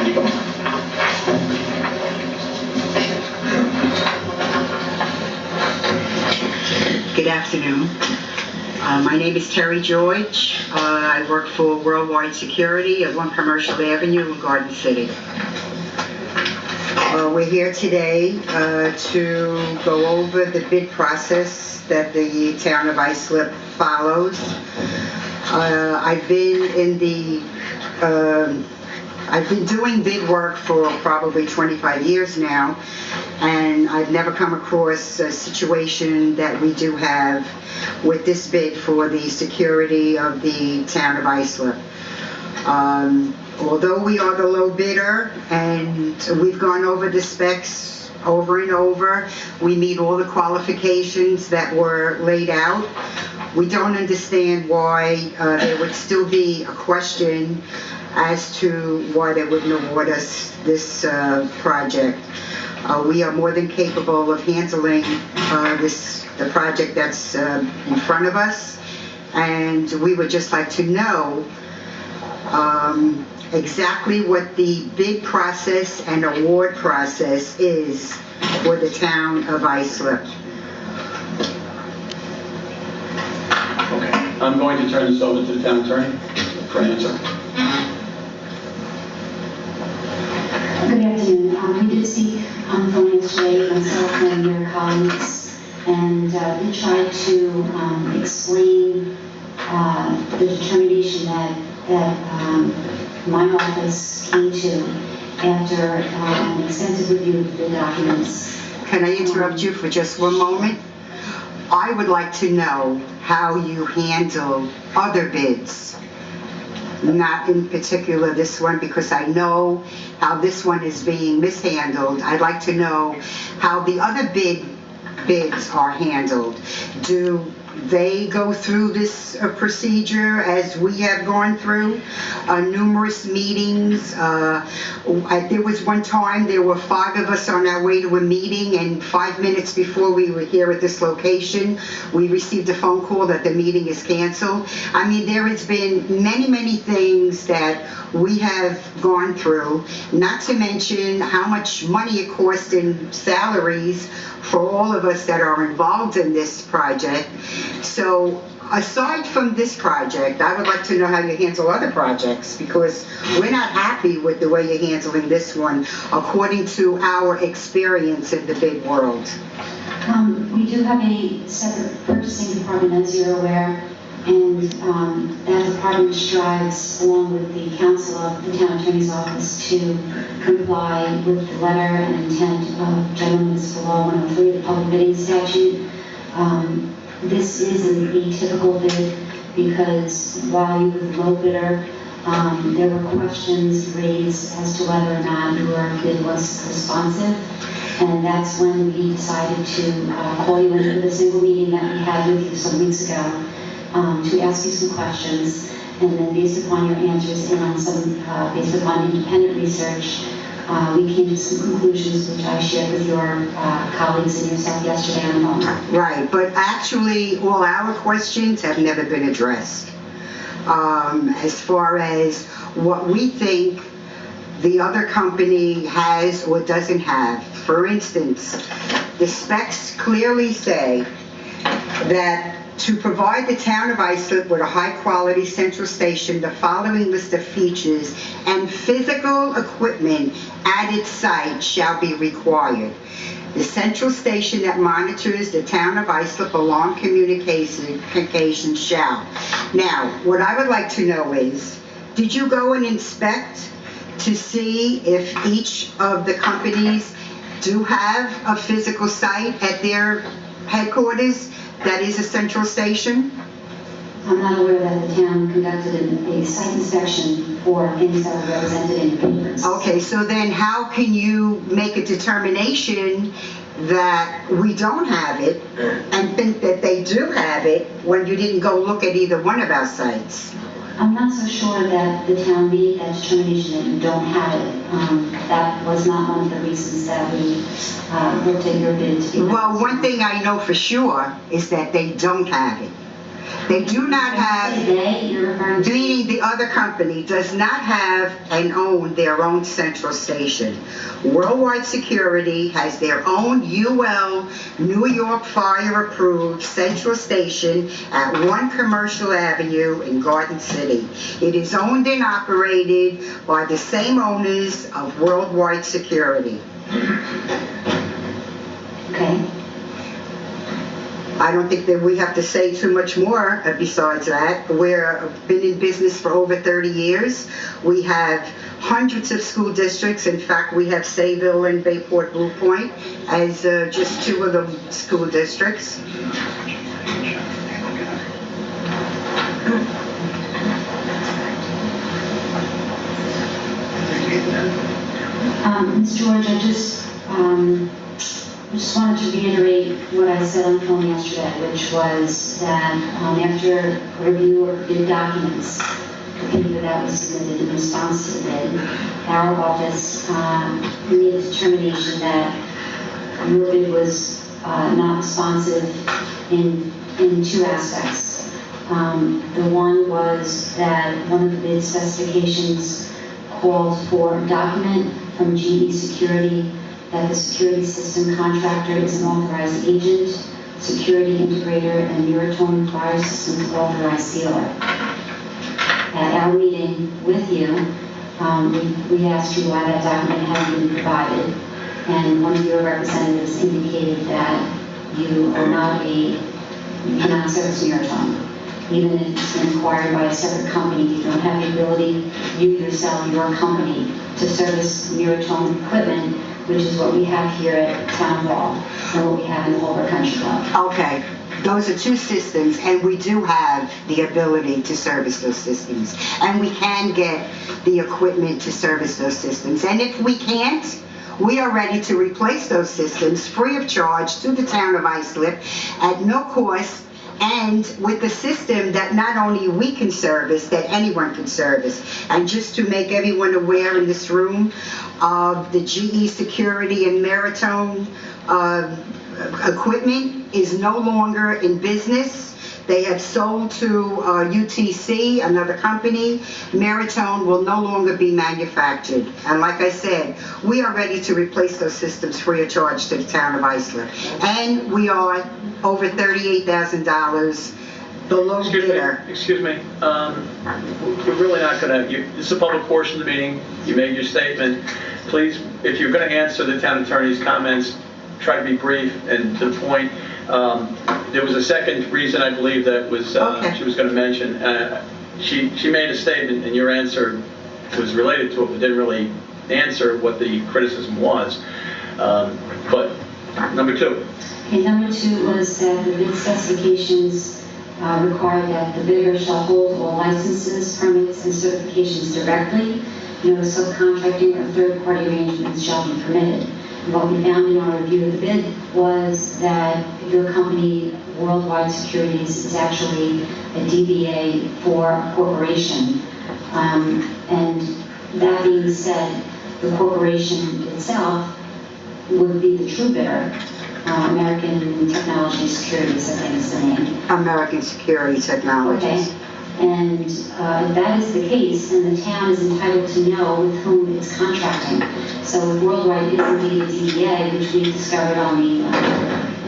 you go. Good afternoon. My name is Terry George. I work for Worldwide Security at 1 Commercial Avenue in Garden City. We're here today to go over the bid process that the town of Islip follows. I've been doing bid work for probably 25 years now, and I've never come across a situation that we do have with this bid for the security of the town of Islip. Although we are the low bidder and we've gone over the specs over and over, we meet all the qualifications that were laid out. We don't understand why there would still be a question as to why they wouldn't award us this project. We are more than capable of handling the project that's in front of us, and we would just like to know exactly what the bid process and award process is for the town of Islip. Okay, I'm going to turn this over to the town attorney for an answer. Good afternoon. We did speak on the phone yesterday, myself and your colleagues, and we tried to explain the determination that my office came to after an extensive review of the documents. Can I interrupt you for just one moment? I would like to know how you handle other bids, not in particular this one, because I know how this one is being mishandled. I'd like to know how the other bids are handled. Do they go through this procedure as we have gone through numerous meetings? There was one time there were 5 of us on our way to a meeting, and 5 minutes before we were here at this location, we received a phone call that the meeting is canceled. I mean, there has been many things that we have gone through, not to mention how much money it costs in salaries for all of us that are involved in this project. So aside from this project, I would like to know how you handle other projects, because we're not happy with the way you're handling this one according to our experience in the bid world. We do have a separate purchasing department, as you're aware, and that department strives, along with the counsel of the town attorney's office, to comply with the letter and intent of General Municipal Law 103, the public bidding statute. This isn't a typical bid because while you were the low bidder, there were questions raised as to whether or not your bid was responsive. And that's when we decided to call you into the single meeting that we had with you some weeks ago to ask you some questions. And then based upon your answers and on some, based upon independent research, we came to some conclusions which I shared with your colleagues and yourself yesterday on the phone. Right, but actually all our questions have never been addressed. As far as what we think the other company has or doesn't have. For instance, the specs clearly say that to provide the town of Islip with a high-quality central station, the following list of features and physical equipment at its site shall be required. The central station that monitors the town of Islip alarm communication shall. Now, what I would like to know is, did you go and inspect to see if each of the companies do have a physical site at their headquarters that is a central station? I'm not aware that the town conducted a site inspection for things that were represented in the papers. Okay, so then how can you make a determination that we don't have it and think that they do have it when you didn't go look at either one of our sites? I'm not so sure that the town made that determination that you don't have it. That was not one of the reasons that we looked at your bid. Well, one thing I know for sure is that they don't have it. They do not have, They, you're referring to? meaning the other company, does not have and own their own central station. Worldwide Security has their own UL New York Fire approved central station at 1 Commercial Avenue in Garden City. It is owned and operated by the same owners of Worldwide Security. Okay. I don't think that we have to say too much more besides that. We've been in business for over 30 years. We have hundreds of school districts. In fact, we have Sayville and Bayport Blue Point as just 2 of the school districts. Ms. George, I just wanted to reiterate what I said on the phone yesterday, which was that after a review of bid documents, the paper that was submitted in response to the bid, our office made a determination that your bid was not responsive in 2 aspects. The one was that one of the bid specifications called for a document from GE Security that the security system contractor is an authorized agent, security integrator, and Muratone Fire Systems authorized sealer. At our meeting with you, we asked you why that document hadn't been provided, and one of your representatives indicated that you cannot service Muratone. Even if it's been acquired by a separate company, you don't have the ability, you yourself, your company, to service Muratone equipment, which is what we have here at Town Hall, and what we have in Holbrook Country Club. Okay, those are 2 systems, and we do have the ability to service those systems. And we can get the equipment to service those systems. And if we can't, we are ready to replace those systems free of charge to the town of Islip at no cost, and with a system that not only we can service, that anyone can service. And just to make everyone aware in this room of the GE Security and Muratone equipment is no longer in business. They have sold to UTC, another company. Muratone will no longer be manufactured. And like I said, we are ready to replace those systems free of charge to the town of Islip. And we are over $38,000, the low bidder. Excuse me. We're really not going to, this is a public portion of the meeting. You made your statement. Please, if you're going to answer the town attorney's comments, try to be brief and to the point. There was a second reason I believe that was Okay. she was going to mention. She made a statement, and your answer was related to it, but didn't really answer what the criticism was. But number 2. Okay, number 2 was that the bid specifications require that the bidder shall hold all licenses, permits, and certifications directly. No subcontracting or third-party arrangements shall be permitted. And what we found in our review of the bid was that your company, Worldwide Securities, is actually a DBA for a corporation. And that being said, the corporation itself would be the true bidder. American Technology Securities, I think is the name. American Security Technologies. Okay. And if that is the case, then the town is entitled to know with whom it's contracting. So if Worldwide is indeed a DBA, which we discovered on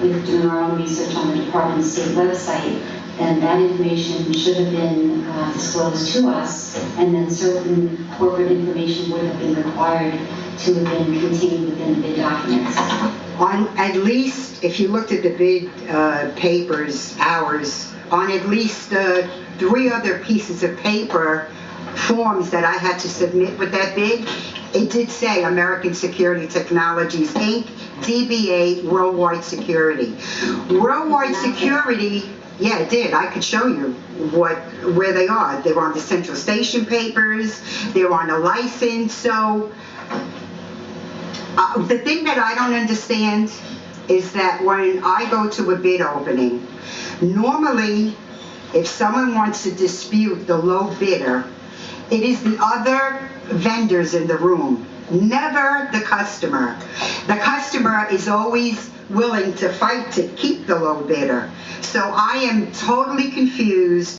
with doing our own research on the Department of State website, then that information should have been disclosed to us, and then certain corporate information would have been required to have been contained within the bid documents. On at least, if you looked at the bid papers, ours, on at least 3 other pieces of paper, forms that I had to submit with that bid, it did say American Security Technologies, Inc., DBA, Worldwide Security. Worldwide Security, yeah, it did. I could show you where they are. They're on the central station papers. They're on a license. So the thing that I don't understand is that when I go to a bid opening, normally if someone wants to dispute the low bidder, it is the other vendors in the room never the customer. The customer is always willing to fight to keep the low bidder. So I am totally confused